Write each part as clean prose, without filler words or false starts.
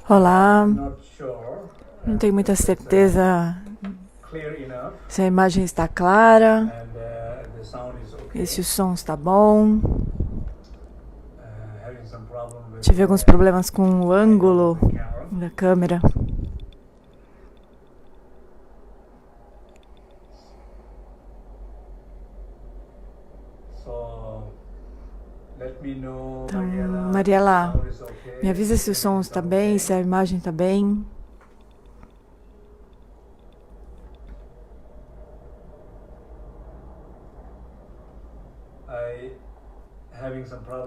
Olá, não tenho muita certeza se a imagem está clara e se o som está bom. Tive alguns problemas com o ângulo da câmera. Então, Mariela, me avisa se o som está bem, se a imagem está bem.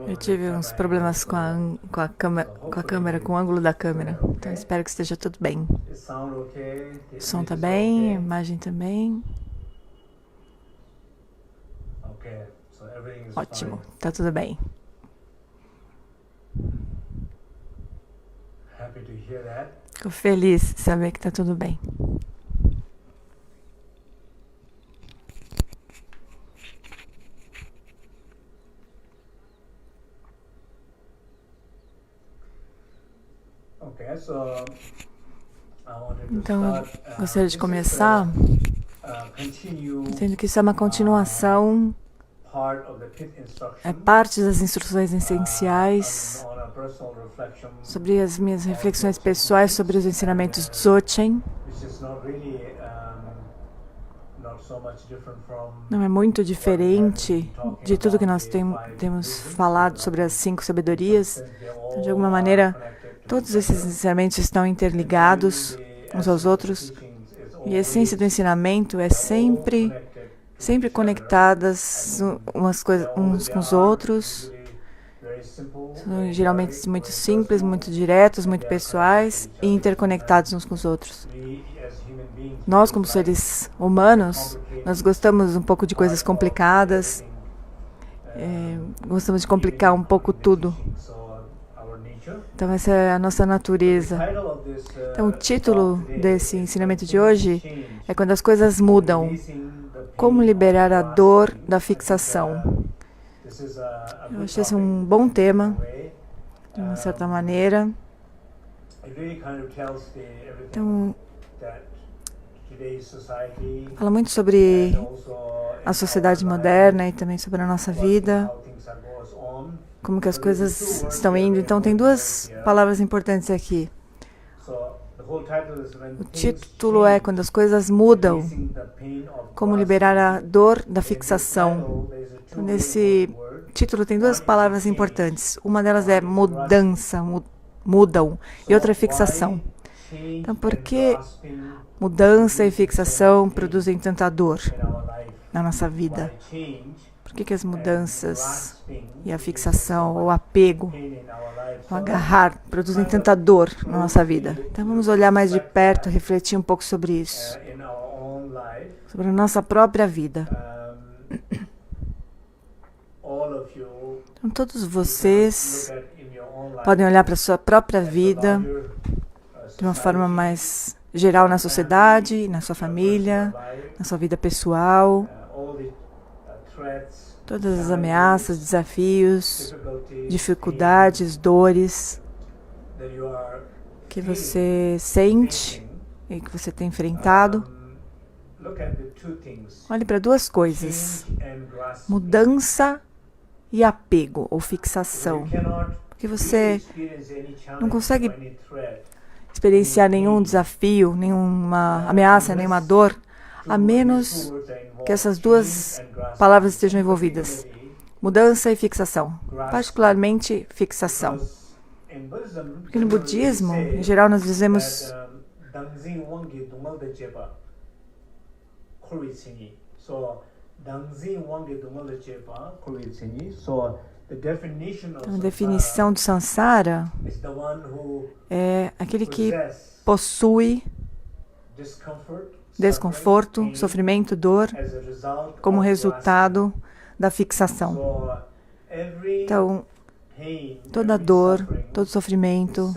Eu tive uns problemas com a câmera, com o ângulo da câmera. Então espero que esteja tudo bem. O som está bem, a imagem também. Ótimo, está tudo bem. Fico feliz de saber que está tudo bem. Então, gostaria de começar dizendo que isso é uma continuação, é parte das instruções essenciais sobre as minhas reflexões pessoais sobre os ensinamentos de Dzogchen. Não é muito diferente de tudo que nós temos falado sobre as 5 sabedorias. Então, de alguma maneira, todos esses ensinamentos estão interligados uns aos outros. E a essência do ensinamento é sempre conectadas uns com os outros. São geralmente muito simples, muito diretos, muito pessoais e interconectados uns com os outros. Nós, como seres humanos, nós gostamos um pouco de coisas complicadas, gostamos de complicar um pouco tudo. Então, essa é a nossa natureza. Então, o título desse ensinamento de hoje é Quando as Coisas Mudam. Como liberar a dor da fixação. Eu achei esse um bom tema, de uma certa maneira. Então, fala muito sobre a sociedade moderna e também sobre a nossa vida, como que as coisas estão indo. Então, tem 2 palavras importantes aqui. O título é Quando as Coisas Mudam, como liberar a dor da fixação. Então, nesse título tem 2 palavras importantes. Uma delas é mudança, mudam, e outra é fixação. Então, por que mudança e fixação produzem tanta dor na nossa vida? Por que as mudanças e a fixação, ou apego, o agarrar, produzem tanta dor na nossa vida? Então vamos olhar mais de perto, refletir um pouco sobre isso, sobre a nossa própria vida. Então todos vocês podem olhar para a sua própria vida de uma forma mais geral na sociedade, na sua família, na sua vida pessoal. Todas as ameaças, desafios, dificuldades, dores que você sente e que você tem enfrentado. Olhe para 2 coisas: mudança e apego ou fixação. Porque você não consegue experienciar nenhum desafio, nenhuma ameaça, nenhuma dor, a menos que essas 2 palavras estejam envolvidas. Mudança e fixação. Particularmente fixação. Porque no budismo, em geral, nós dizemos a definição do samsara é aquele que possui desconforto, sofrimento, dor, como resultado da fixação. Então, toda dor, todo sofrimento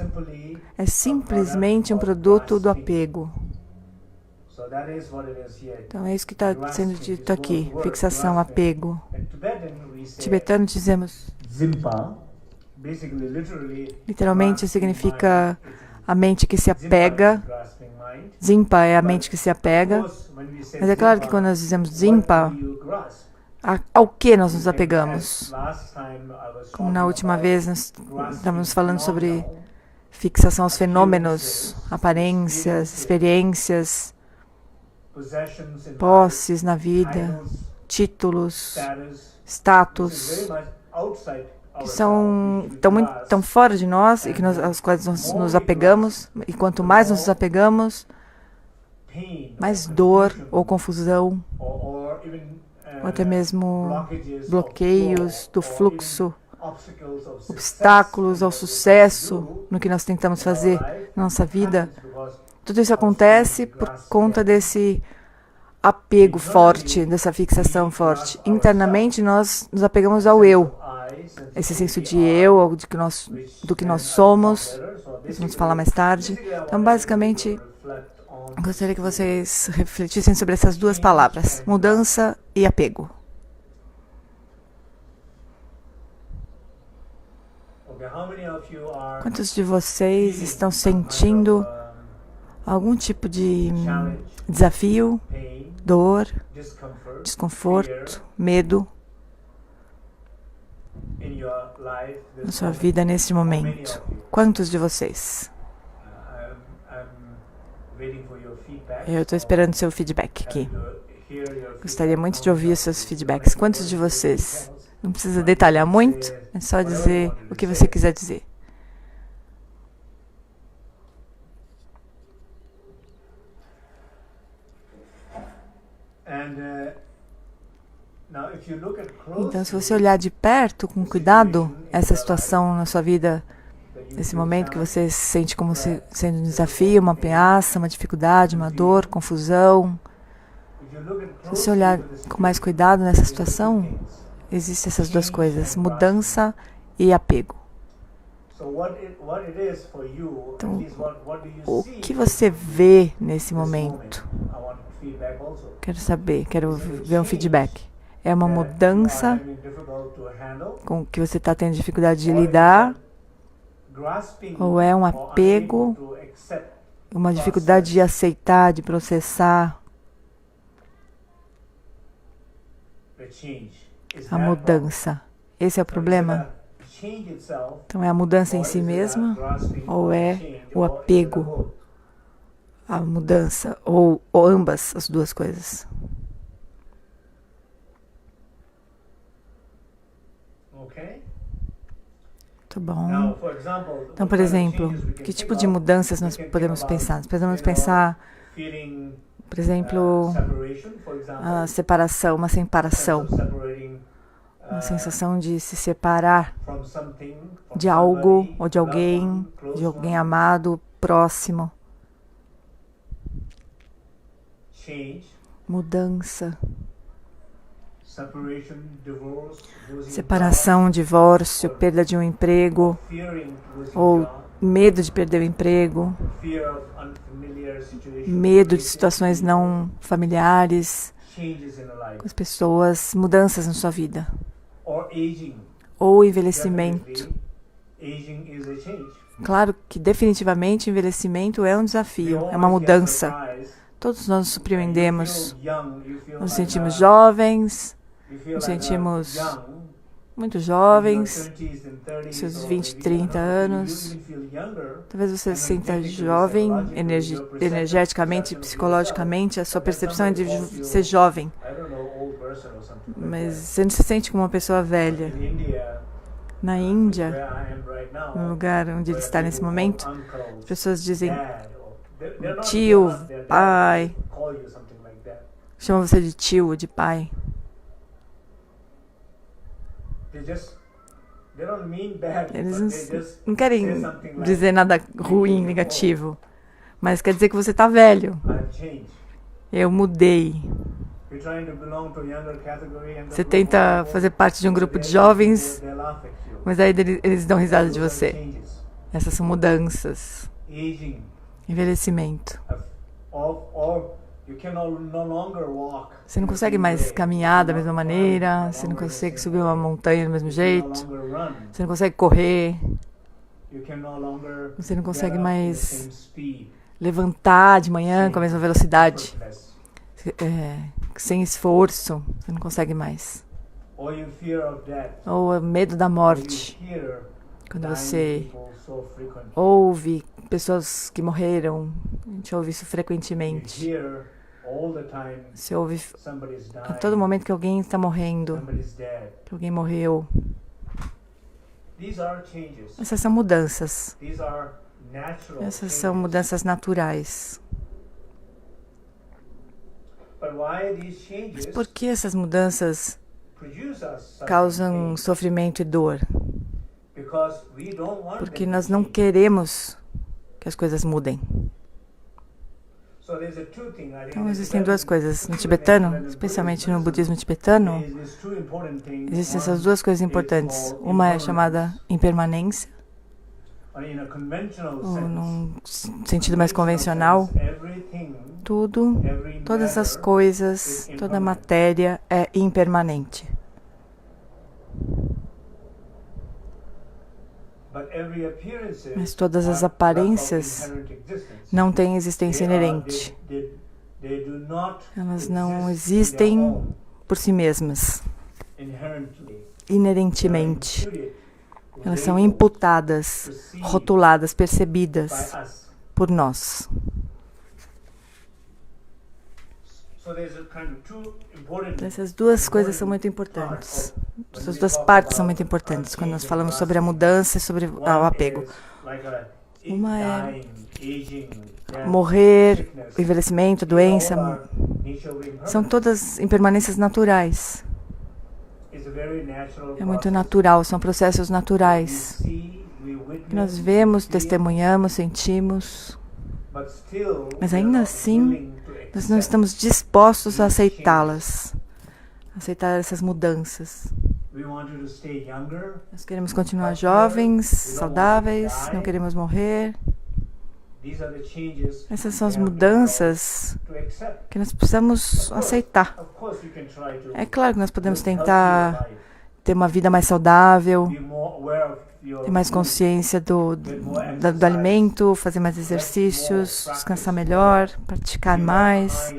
é simplesmente um produto do apego. Então, é isso que está sendo dito aqui, fixação, apego. Em tibetano dizemos, literalmente significa a mente que se apega. Zimpa é a mente que se apega. Mas é claro que quando nós dizemos Zimpa, ao que nós nos apegamos? Como na última vez nós estávamos falando sobre fixação aos fenômenos, aparências, experiências, posses na vida, títulos, status, que são tão fora de nós e que aos quais nós nos apegamos. E quanto mais nos apegamos, mais dor ou confusão, ou até mesmo bloqueios do fluxo, obstáculos ao sucesso no que nós tentamos fazer na nossa vida. Tudo isso acontece por conta desse apego forte, dessa fixação forte. Internamente, nós nos apegamos ao eu, esse senso de eu, do que nós somos. Vamos falar mais tarde. Então, basicamente, gostaria que vocês refletissem sobre essas duas palavras, mudança e apego. Quantos de vocês estão sentindo algum tipo de desafio, dor, desconforto, medo na sua vida neste momento? Quantos de vocês? Eu estou esperando seu feedback aqui. Gostaria muito de ouvir os seus feedbacks. Quantos de vocês? Não precisa detalhar muito, é só dizer o que você quiser dizer. Então, se você olhar de perto, com cuidado, essa situação na sua vida, nesse momento que você se sente como sendo um desafio, uma ameaça, uma dificuldade, uma dor, confusão, se você olhar com mais cuidado nessa situação, existem essas duas coisas, mudança e apego. Então, o que você vê nesse momento? Quero saber, quero ver um feedback. É uma mudança com que você está tendo dificuldade de lidar? Ou é um apego, uma dificuldade de aceitar, de processar? A mudança. Esse é o problema? Então é a mudança em si mesma? Ou é o apego à mudança? Ou ambas, as duas coisas? Muito bom. Então, por exemplo, que tipo de mudanças nós podemos pensar? Nós podemos pensar, por exemplo, a separação, uma sensação de se separar de algo ou de alguém amado, próximo. Mudança. Separação, divórcio, perda de um emprego, ou medo de perder o emprego, medo de situações não familiares com as pessoas, mudanças na sua vida, ou envelhecimento. Claro que definitivamente envelhecimento é um desafio, é uma mudança. Todos nós nos surpreendemos, nos sentimos jovens, nos sentimos muito jovens, seus 20, 30 anos. Talvez você se sinta jovem, energeticamente, psicologicamente, a sua percepção é de ser jovem. Mas você não se sente como uma pessoa velha. Na Índia, no lugar onde ele está nesse momento, as pessoas dizem tio, pai, chama você de tio ou de pai. Eles não querem dizer nada ruim, negativo, mas quer dizer que você está velho. Eu mudei. Você tenta fazer parte de um grupo de jovens, mas aí eles dão risada de você. Essas são mudanças. Envelhecimento. Você não consegue mais caminhar da mesma maneira, você não consegue subir uma montanha do mesmo jeito, você não consegue correr, Você não consegue mais levantar de manhã com a mesma velocidade, sem esforço. Você não consegue mais. Ou o medo da morte. Quando você ouve pessoas que morreram, a gente ouve isso frequentemente. Você ouve a todo momento que alguém está morrendo, que alguém morreu. Essas são mudanças. Essas são mudanças naturais. Mas por que essas mudanças causam sofrimento e dor? Porque nós não queremos que as coisas mudem. Então existem duas coisas. No tibetano, especialmente no budismo tibetano, existem essas duas coisas importantes. Uma é chamada impermanência, ou num sentido mais convencional, todas as coisas, toda a matéria é impermanente. Mas todas as aparências não têm existência inerente. Elas não existem por si mesmas, inerentemente. Elas são imputadas, rotuladas, percebidas por nós. Então, essas duas coisas são muito importantes. Essas duas partes são muito importantes quando nós falamos sobre a mudança e sobre o apego. Uma é morrer, envelhecimento, doença. São todas impermanências naturais. É muito natural, são processos naturais. Que nós vemos, testemunhamos, sentimos. Mas ainda assim, nós não estamos dispostos a aceitá-las, aceitar essas mudanças. Nós queremos continuar jovens, saudáveis, não queremos morrer. Essas são as mudanças que nós precisamos aceitar. É claro que nós podemos tentar ter uma vida mais saudável, ter mais consciência do alimento, fazer mais exercícios, descansar melhor, praticar mais,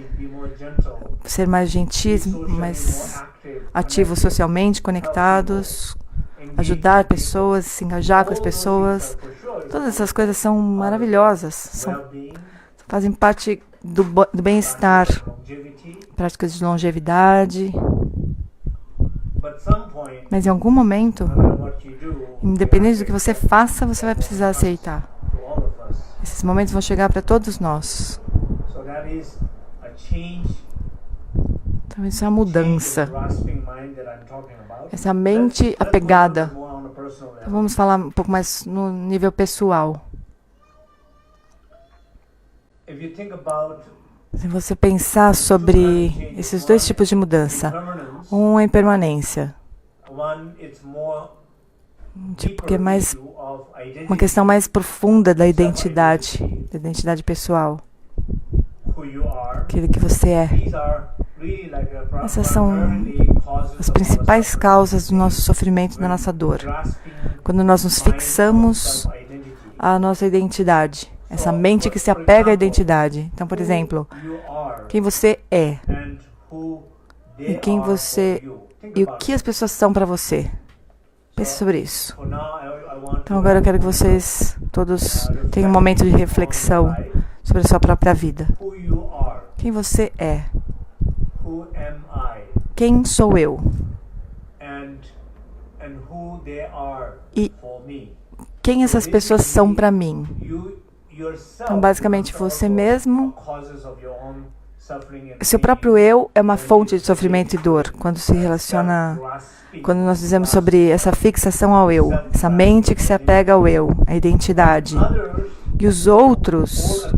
ser mais gentis, mais ativos socialmente, conectados, ajudar pessoas, se engajar com as pessoas. Todas essas coisas são maravilhosas, fazem parte do bem-estar, práticas de longevidade. Mas em algum momento, independente do que você faça, você vai precisar aceitar. Esses momentos vão chegar para todos nós. Então isso é uma mudança. Essa mente apegada. Então, vamos falar um pouco mais no nível pessoal. Se você pensar sobre esses dois tipos de mudança, um é impermanência, tipo que é mais uma questão mais profunda da identidade pessoal, aquilo que você é. Essas são as principais causas do nosso sofrimento, da nossa dor. Quando nós nos fixamos à nossa identidade, essa mente que se apega à identidade. Então, por exemplo, quem você é e quem você e o que as pessoas são para você. Pense sobre isso. Então, agora eu quero que vocês todos tenham um momento de reflexão sobre a sua própria vida. Quem você é? Quem sou eu? E quem essas pessoas são para mim? Então, basicamente, você mesmo, seu próprio eu é uma fonte de sofrimento e dor. Quando se relaciona, quando nós dizemos sobre essa fixação ao eu, essa mente que se apega ao eu, a identidade. E os outros,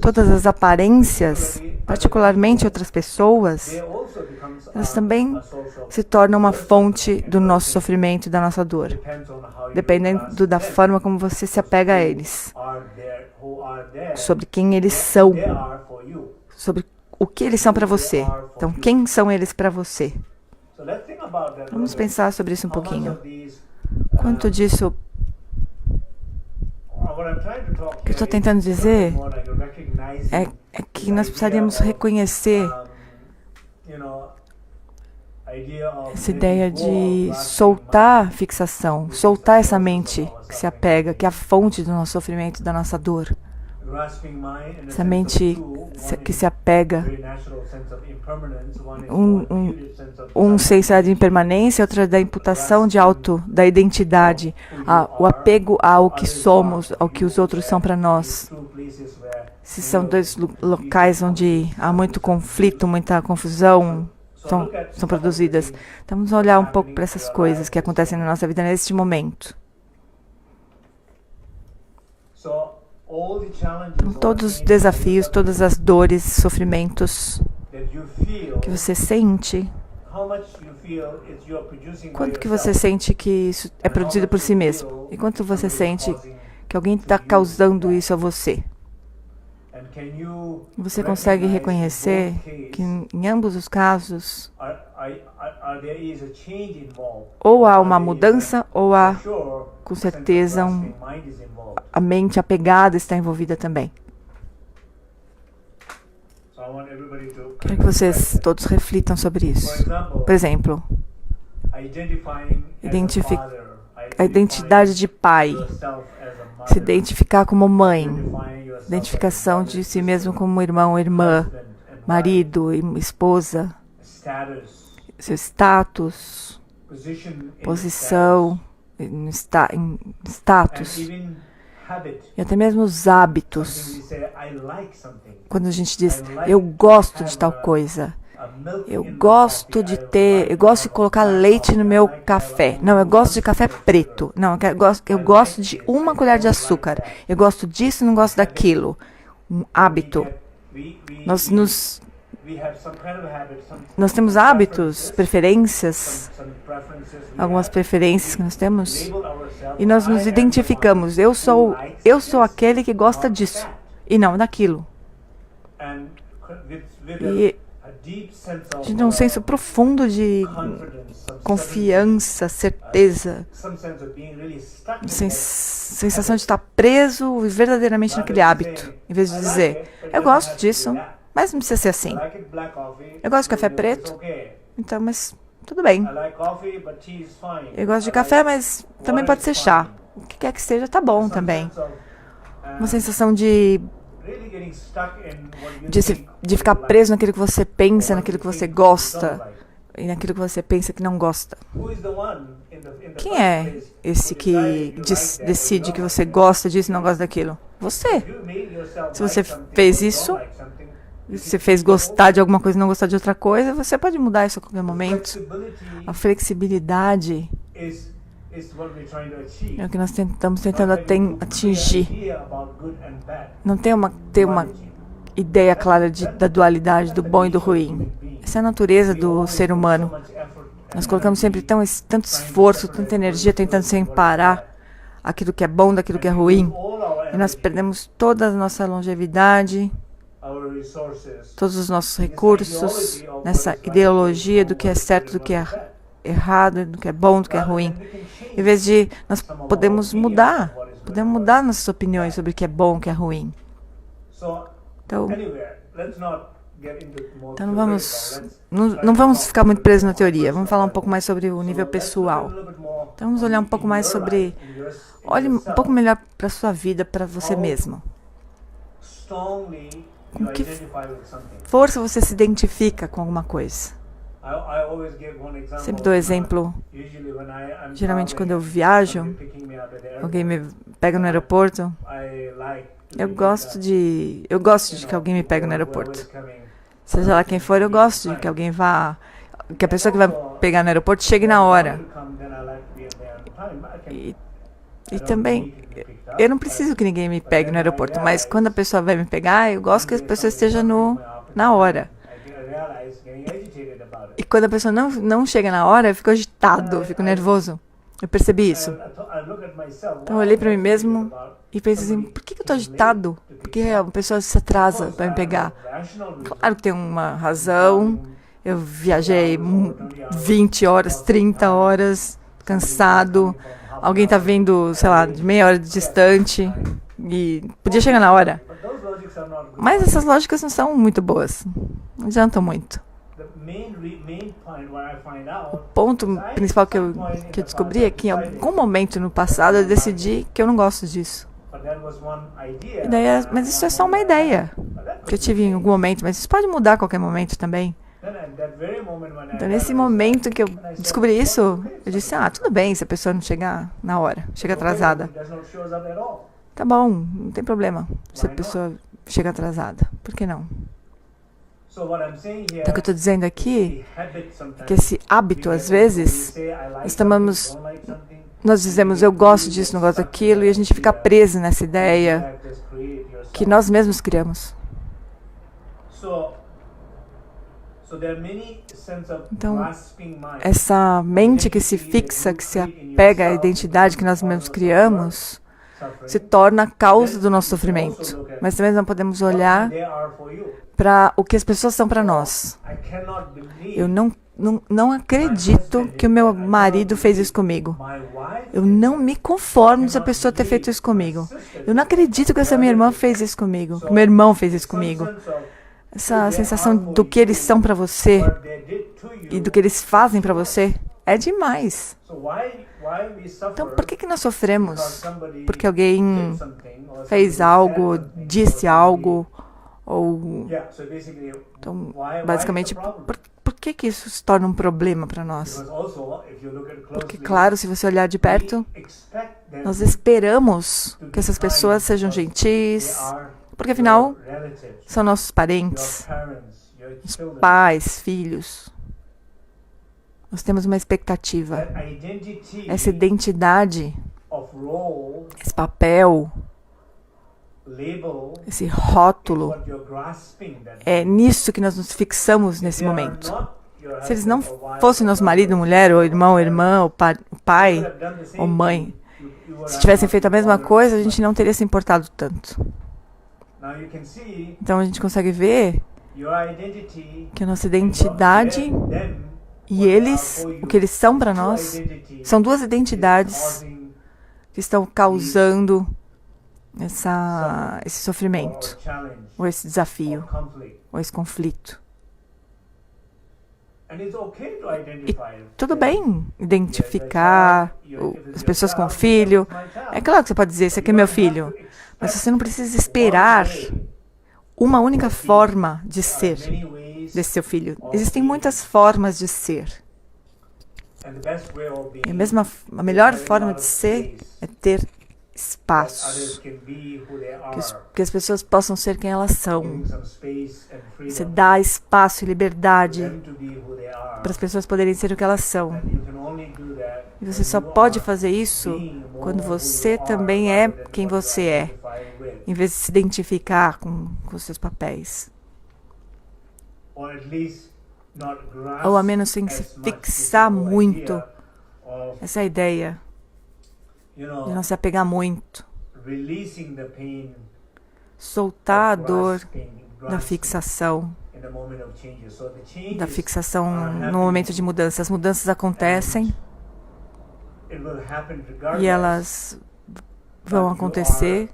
todas as aparências, particularmente outras pessoas, elas também se tornam uma fonte do nosso sofrimento e da nossa dor, dependendo da forma como você se apega a eles, sobre quem eles são, sobre o que eles são para você. Então, quem são eles para você? Vamos pensar sobre isso um pouquinho. Quanto disso O que eu estou tentando dizer é que nós precisaríamos reconhecer essa ideia de soltar a fixação, soltar essa mente que se apega, que é a fonte do nosso sofrimento, da nossa dor. Essa mente que se apega, um senso de impermanência, outro da imputação de da identidade, o apego ao que somos, ao que os outros são para nós. Esses são dois locais onde há muito conflito, muita confusão são produzidas. Então vamos olhar um pouco para essas coisas que acontecem na nossa vida neste momento. Todos os desafios, todas as dores, sofrimentos que você sente, quanto que você sente que isso é produzido por si mesmo? E quanto você sente que alguém está causando isso a você? Você consegue reconhecer que em ambos os casos ou há uma mudança ou há, com certeza, a mente apegada está envolvida também. Quero que vocês todos reflitam sobre isso. Por exemplo, a identidade de pai, se identificar como mãe, identificação de si mesmo como irmão, irmã, marido, esposa, seu status, posição, status, e até mesmo os hábitos. Quando a gente diz, eu gosto de tal coisa, eu gosto de colocar leite no meu café. Não, eu gosto de café preto. Não, eu gosto de uma colher de açúcar. Eu gosto disso, não gosto daquilo. Um hábito. Nós temos hábitos, preferências, algumas preferências que nós temos, e nós nos identificamos. Eu sou aquele que gosta disso, e não daquilo. E a gente tem um senso profundo de confiança, certeza, sensação de estar preso verdadeiramente naquele hábito, em vez de dizer, eu gosto disso, mas não precisa ser assim. Eu gosto de café preto, então, mas tudo bem. Eu gosto de café, mas também pode ser chá. O que quer que seja, tá bom também. Uma sensação de ficar preso naquilo que você pensa, naquilo que você gosta, e naquilo que você pensa que não gosta. Quem é esse que decide que você gosta disso e não gosta daquilo? Você. Se você fez isso, você fez gostar de alguma coisa e não gostar de outra coisa, você pode mudar isso a qualquer momento. A flexibilidade é o que nós estamos tentando atingir. Não ter uma ideia clara da dualidade, do bom e do ruim. Essa é a natureza do ser humano. Nós colocamos sempre tanto esforço, tanta energia tentando separar aquilo que é bom daquilo que é ruim. E nós perdemos toda a nossa longevidade, todos os nossos recursos, nessa ideologia do que é certo, do que é errado, do que é bom, do que é ruim. Em vez de, nós podemos mudar nossas opiniões sobre o que é bom, o que é ruim. Então não vamos ficar muito presos na teoria. Vamos falar um pouco mais sobre o nível pessoal. Então vamos olhar um pouco mais sobre... Olhe um pouco melhor para a sua vida, para você mesmo. Com que força você se identifica com alguma coisa? Sempre dou exemplo. Geralmente quando eu viajo, alguém me pega no aeroporto. Eu gosto de que alguém me pegue no aeroporto. Seja lá quem for, eu gosto de que alguém que a pessoa que vai pegar no aeroporto chegue na hora. E também, eu não preciso que ninguém me pegue no aeroporto, mas quando a pessoa vai me pegar, eu gosto que a pessoa esteja na hora. E quando a pessoa não chega na hora, eu fico agitado, eu fico nervoso. Eu percebi isso. Então eu olhei para mim mesmo e pensei assim, por que eu estou agitado? Por que a pessoa se atrasa para me pegar? Claro que tem uma razão. Eu viajei 20 horas, 30 horas, cansado. Alguém está vindo, sei lá, de meia hora distante. e podia chegar na hora. Mas essas lógicas não são muito boas. Não adiantam muito. O ponto principal que eu descobri é que em algum momento no passado eu decidi que eu não gosto disso. E daí, mas isso é só uma ideia que eu tive em algum momento, mas isso pode mudar a qualquer momento também. Então, nesse momento que eu descobri isso, eu disse, tudo bem se a pessoa não chegar na hora, chega atrasada. Tá bom, não tem problema se a pessoa chega atrasada. Por que não? Então, o que eu estou dizendo aqui é que esse hábito, às vezes, nós dizemos, eu gosto disso, não gosto daquilo, e a gente fica preso nessa ideia que nós mesmos criamos. Então, essa mente que se fixa, que se apega à identidade que nós mesmos criamos, se torna a causa do nosso sofrimento. Mas também não podemos olhar para o que as pessoas são para nós. Eu não acredito que o meu marido fez isso comigo. Eu não me conformo se a pessoa ter feito isso comigo. Eu não acredito que essa minha irmã fez isso comigo, que meu irmão fez isso comigo. Essa sensação do que eles são para você e do que eles fazem para você é demais. Então, por que nós sofremos? Porque alguém fez algo, disse algo, ou... Então, basicamente, por que isso se torna um problema para nós? Porque, claro, se você olhar de perto, nós esperamos que essas pessoas sejam gentis, porque, afinal, são nossos parentes, os pais, filhos. Nós temos uma expectativa. Essa identidade, esse papel, esse rótulo, é nisso que nós nos fixamos nesse momento. Se eles não fossem nosso marido, mulher, ou irmão, ou irmã, ou pai, ou mãe, se tivessem feito a mesma coisa, a gente não teria se importado tanto. Então a gente consegue ver que a nossa identidade e eles, o que eles são para nós, são duas identidades que estão causando esse sofrimento, ou esse desafio, ou esse conflito. E tudo bem identificar as pessoas com filho. É claro que você pode dizer, esse aqui é meu filho. Mas você não precisa esperar uma única forma de ser desse seu filho. Existem muitas formas de ser. E a melhor forma de ser é ter espaços. Que as pessoas possam ser quem elas são. Você dá espaço e liberdade para as pessoas poderem ser o que elas são. E você só pode fazer isso quando você também é quem você é, em vez de se identificar com os seus papéis. Ou a menos sem se fixar muito essa ideia de não se apegar muito. Soltar a dor da fixação no momento de mudança. As mudanças acontecem e elas vão acontecer,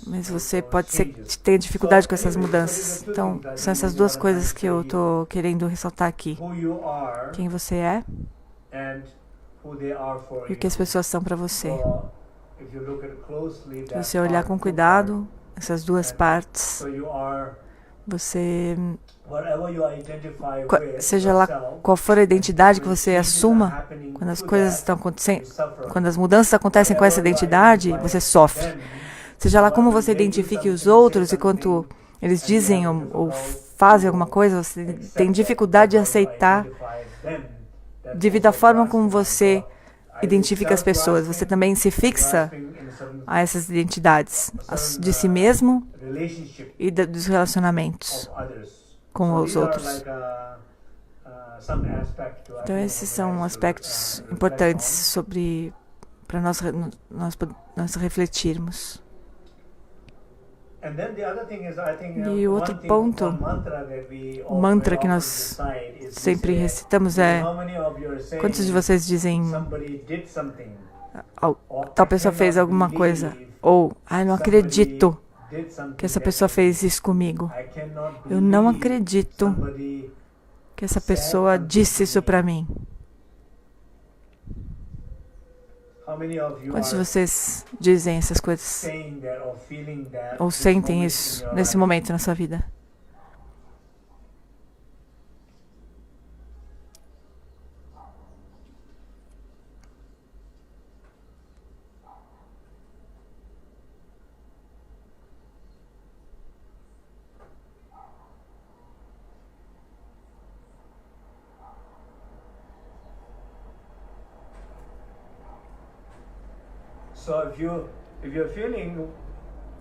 mas você pode ser que tenha dificuldade com essas mudanças. Então, são essas duas coisas que eu estou querendo ressaltar aqui. Quem você é e o que as pessoas são para você. Se você olhar com cuidado essas duas partes, você, seja lá qual for a identidade que você assuma, quando as coisas estão acontecendo, quando as mudanças acontecem com essa identidade, você sofre. Seja lá como você identifique os outros e quanto eles dizem ou fazem alguma coisa, você tem dificuldade de aceitar devido à forma como você identifica as pessoas. Você também se fixa a essas identidades de si mesmo e dos relacionamentos com os outros. Então, esses são aspectos importantes para nós refletirmos. E o outro ponto, o mantra que nós sempre recitamos é: quantos de vocês dizem Tal pessoa fez alguma coisa. Ou, não acredito que essa pessoa fez isso comigo. Eu não acredito que essa pessoa disse isso para mim. Quantos de vocês dizem essas coisas? Ou sentem isso nesse momento na sua vida?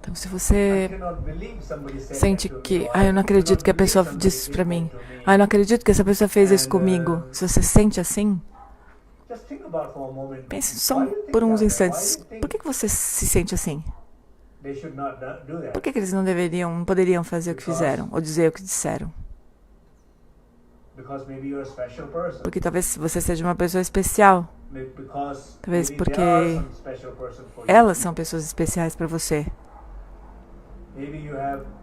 Então, se você sente que, eu não acredito que a pessoa disse isso pra mim, eu não acredito que essa pessoa fez isso comigo, se você sente assim, pense só por uns instantes, por que você se sente assim? Por que eles não poderiam fazer o que fizeram, ou dizer o que disseram? Porque talvez você seja uma pessoa especial. Talvez porque elas são pessoas especiais para você.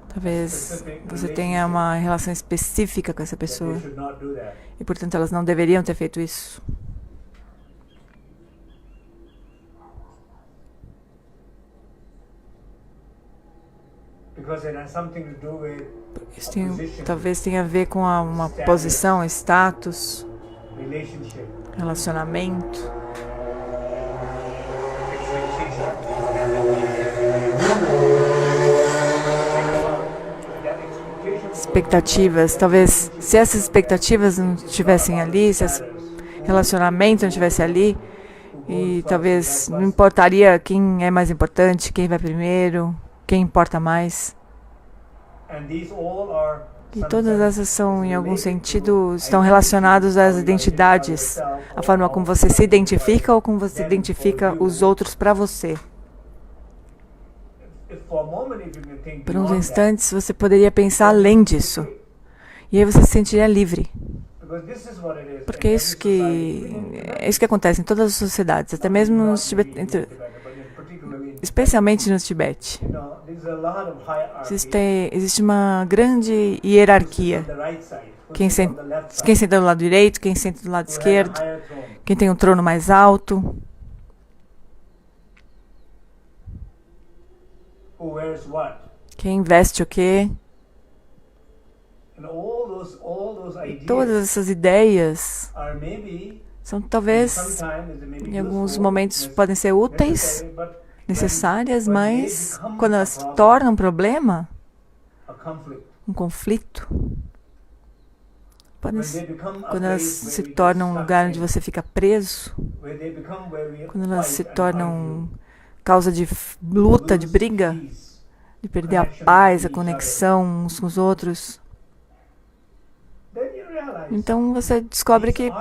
Talvez você tenha uma relação específica com essa pessoa. E, portanto, elas não deveriam ter feito isso. Isso talvez tenha a ver com uma posição, status, relacionamento. Expectativas. Talvez se essas expectativas não estivessem ali, se esse relacionamento não estivesse ali, e talvez não importaria quem é mais importante, quem vai primeiro, quem importa mais. E todas essas são, em algum sentido, estão relacionadas às identidades, a forma como você se identifica ou como você identifica os outros para você. Por uns instantes, você poderia pensar além disso. E aí você se sentiria livre. Porque é isso que acontece em todas as sociedades, até mesmo especialmente no Tibete. Existe uma grande hierarquia. Quem senta do lado direito, quem senta do lado esquerdo, quem tem um trono mais alto. Quem veste o quê? Todas essas ideias são talvez, em alguns momentos, podem ser úteis, necessárias, mas quando elas se tornam um problema, um conflito, quando elas se tornam um lugar onde você fica preso, quando elas se tornam causa de luta, de briga, de perder a paz, a conexão uns com os outros, então você descobre que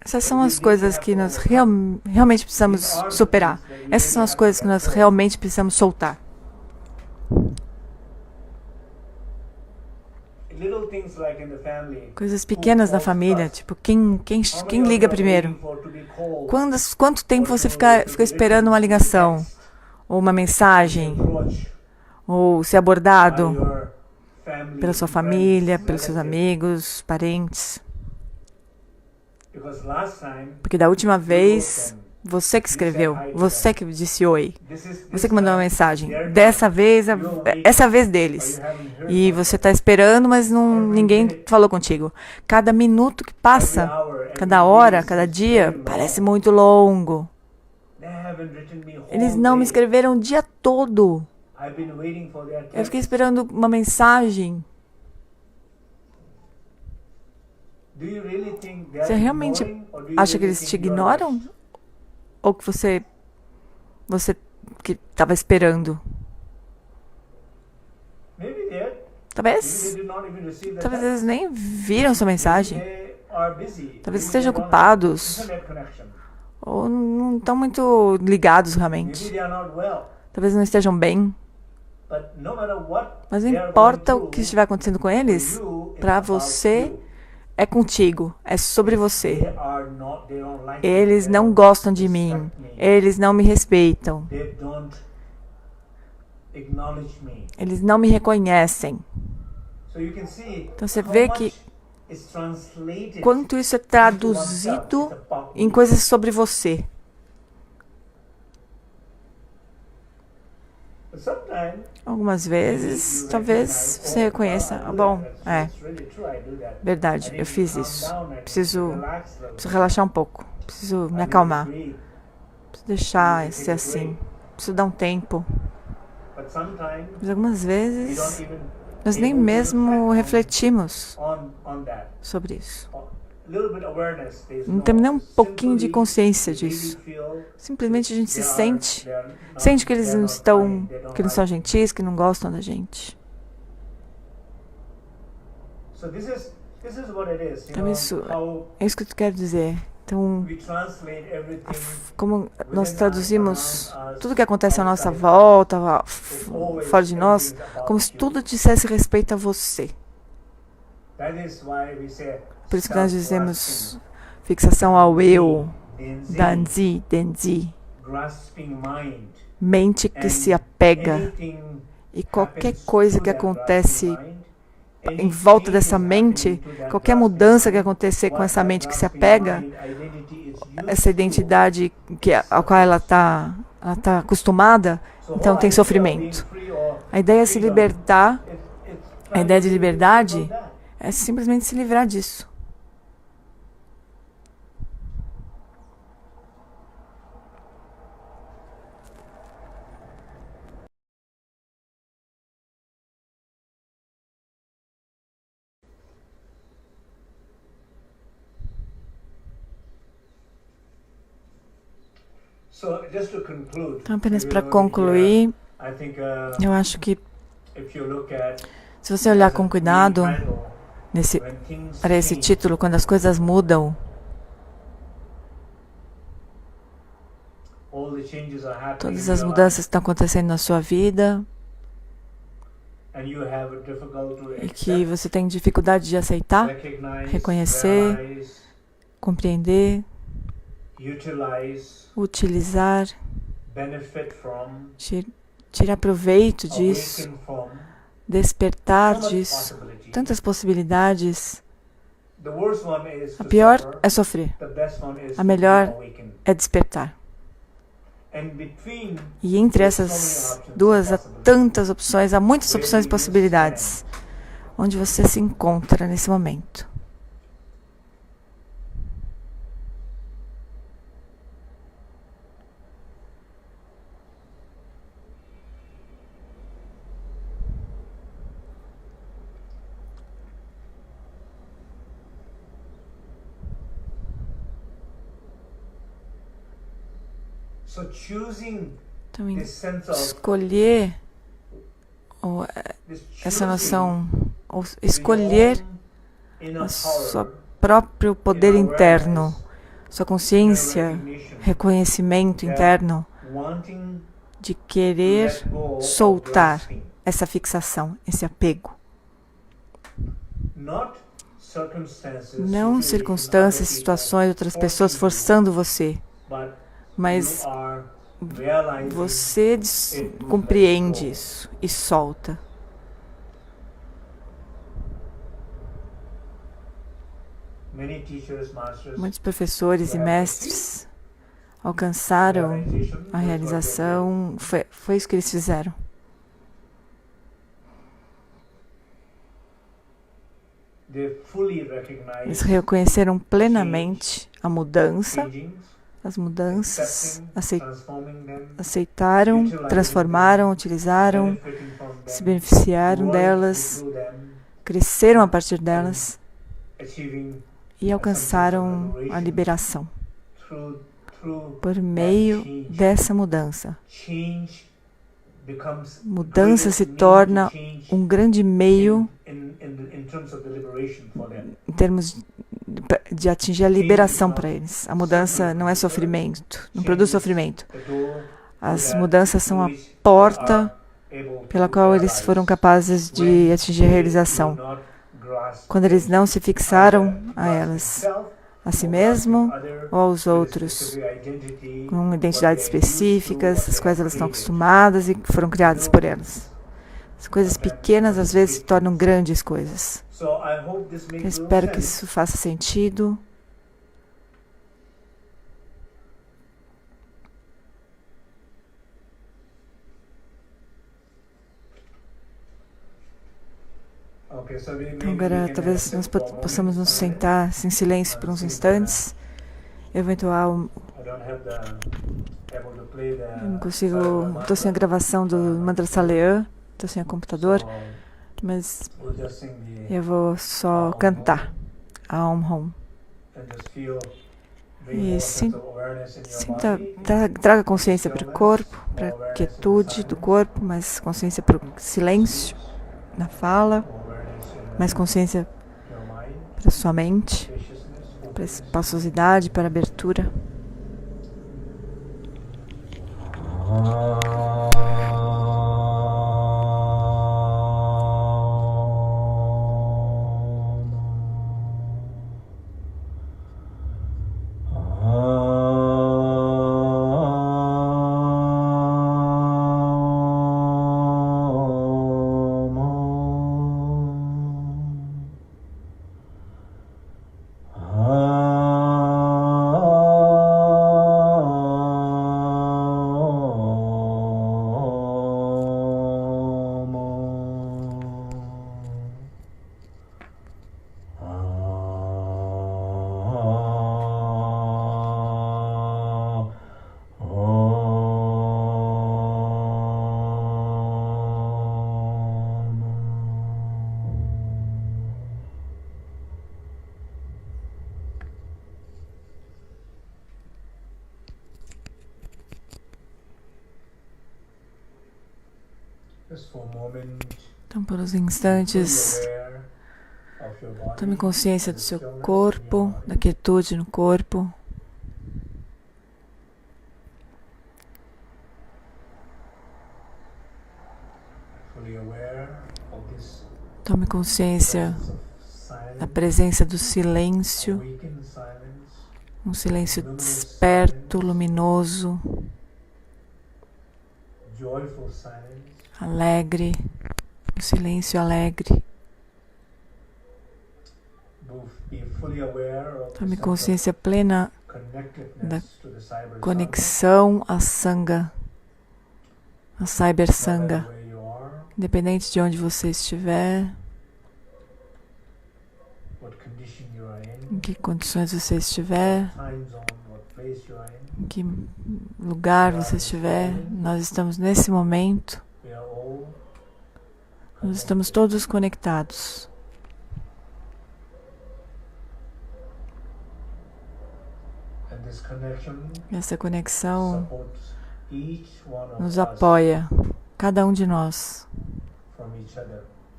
essas são as coisas que nós realmente precisamos superar. Essas são as coisas que nós realmente precisamos soltar. Coisas pequenas na família, tipo, quem liga primeiro? Quanto tempo você fica esperando uma ligação? Ou uma mensagem? Ou ser abordado pela sua família, pelos seus amigos, parentes? Porque da última vez, você que escreveu, você que disse oi, você que mandou uma mensagem. Dessa vez, essa é a vez deles. E você está esperando, mas ninguém falou contigo. Cada minuto que passa, cada hora, cada dia, parece muito longo. Eles não me escreveram o dia todo. Eu fiquei esperando uma mensagem. Você realmente acha que eles te ignoram? Ou que você que estava esperando? Talvez eles nem viram sua mensagem. Talvez estejam ocupados. Ou não estão muito ligados realmente. Talvez não estejam bem. Mas não importa o que estiver acontecendo com eles, para você é contigo, é sobre você. Eles não gostam de mim, eles não me respeitam, eles não me reconhecem. Então você vê que quanto isso é traduzido em coisas sobre você. Algumas vezes, talvez você reconheça. Bom, verdade, eu fiz isso. Preciso relaxar um pouco. Preciso me acalmar. Preciso deixar ser assim. Preciso dar um tempo. Mas algumas vezes, nós nem mesmo refletimos sobre isso. Não temos nem um pouquinho de consciência disso. Simplesmente a gente se sente que eles não são gentis, que não gostam da gente. Então é isso que eu quero dizer. Então, como nós traduzimos tudo que acontece à nossa volta, fora de nós, como se tudo dissesse respeito a você. Por isso que nós dizemos fixação ao eu, Danzi, Denzi, mente que se apega, e qualquer coisa que acontece em volta dessa mente, qualquer mudança que acontecer com essa mente que se apega, essa identidade ao qual ela está acostumada, então tem sofrimento. A ideia é se libertar, a ideia de liberdade é simplesmente se livrar disso. Então, apenas para concluir, eu acho que se você olhar com cuidado para esse título, quando as coisas mudam, todas as mudanças que estão acontecendo na sua vida, e que você tem dificuldade de aceitar, reconhecer, compreender, utilizar, tirar proveito disso, despertar disso, tantas possibilidades. A pior é sofrer, a melhor é despertar. E entre essas duas há tantas opções, há muitas opções e possibilidades. Onde você se encontra nesse momento? Então, escolher essa noção, ou escolher o seu próprio poder interno, sua consciência, reconhecimento interno, de querer soltar essa fixação, esse apego. Não circunstâncias, situações, outras pessoas forçando você, mas você compreende isso e solta. Muitos professores e mestres alcançaram a realização, foi isso que eles fizeram. Eles reconheceram plenamente a mudança, as mudanças, aceitaram, transformaram, utilizaram, se beneficiaram delas, cresceram a partir delas e alcançaram a liberação por meio dessa mudança. Mudança se torna um grande meio em termos de atingir a liberação para eles. A mudança não é sofrimento, não produz sofrimento. As mudanças são a porta pela qual eles foram capazes de atingir a realização. quando eles não se fixaram a elas, a si mesmo ou aos outros, com identidades específicas, as quais elas estão acostumadas e que foram criadas por elas. As coisas pequenas às vezes se tornam grandes coisas. Eu espero que isso faça sentido. Então, agora talvez nós possamos nos sentar em silêncio por uns instantes. Eventual, eu não consigo, estou sem a gravação do Mantra Salea, estou sem o computador, mas eu vou só cantar a Om Hum. E traga consciência para o corpo, para a quietude do corpo, mais consciência para o silêncio na fala, mais consciência para a sua mente, para a espaciosidade, para a abertura. Então, por uns instantes, tome consciência do seu corpo, da quietude no corpo. Tome consciência da presença do silêncio, um silêncio desperto, luminoso, alegre, um silêncio alegre. Tome consciência plena da conexão à Sangha, a Cyber Sangha, independente de onde você estiver, em que condições você estiver, em que lugar você estiver, nós estamos nesse momento, nós estamos todos conectados. Essa conexão nos apoia, cada um de nós,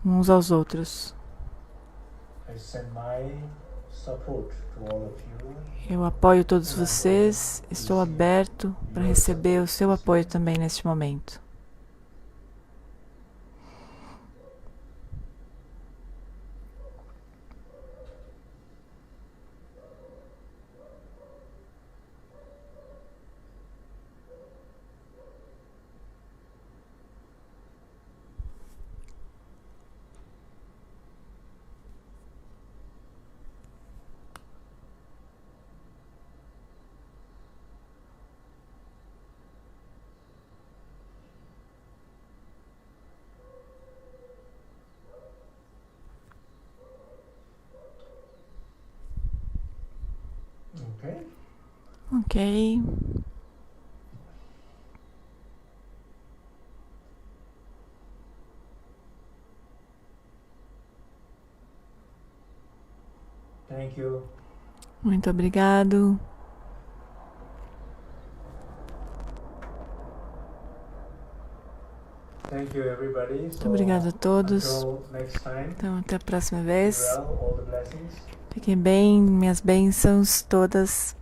uns aos outros. Eu apoio todos vocês, estou aberto para receber o seu apoio também neste momento. Ok. Muito obrigado. Muito obrigado a todos. Então, até a próxima vez. Fiquem bem, minhas bênçãos todas.